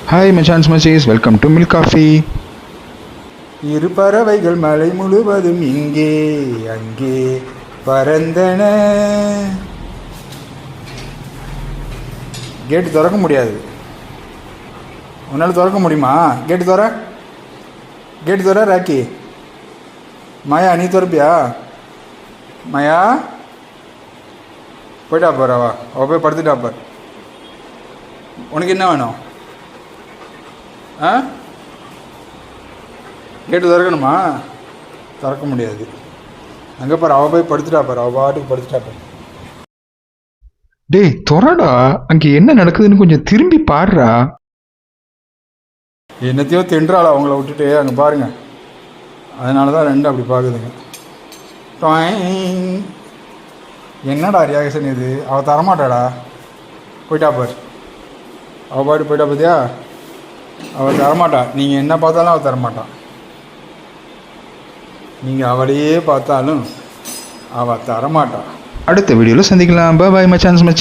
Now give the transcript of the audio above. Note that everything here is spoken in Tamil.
ஹாய் மச்சான்ஸ் மச்சீஸ், வெல்கம் டு மில்க் காஃபி. இரு பறவைகள் மலை முழுவதும் இங்கே அங்கே பறந்தன. கேட்டு திறக்க முடியாது. உன்னால் திறக்க முடியுமா? கேட்டு தர ராக்கி. மாயா, நீ திறப்பியா? மாயா போயிட்டா பார். அவள் போய் படுத்துட்டா பார். உனக்கு என்ன வேணும்? கேட்டு திறக்கணுமா? திறக்க முடியாது. அங்கே பாரு, அவள் போய் படுத்துட்டா பாரு. அவள் பாட்டுக்கு படுத்துட்டா பாரு. டேய் தொறடா, அங்கே என்ன நடக்குதுன்னு கொஞ்சம் திரும்பி பாடுறா. என்னத்தையோ தின்றாளா அவங்கள விட்டுட்டு? அங்கே பாருங்க. அதனால தான் ரெண்டு அப்படி பார்க்குதுங்க. என்னடா ரியாக்ஷன் இது? அவள் தரமாட்டாடா. போயிட்டா பார். அவள் பாட்டு போயிட்டா பார்த்தியா? அவள் தரமாட்டா. நீங்கள் என்ன பார்த்தாலும் அவள் தரமாட்டான். நீங்கள் அவளையே பார்த்தாலும் அவள் தரமாட்டா. அடுத்த வீடியோவில் சந்திக்கலாம். பாய் மச்சான்ஸ் மச்சி.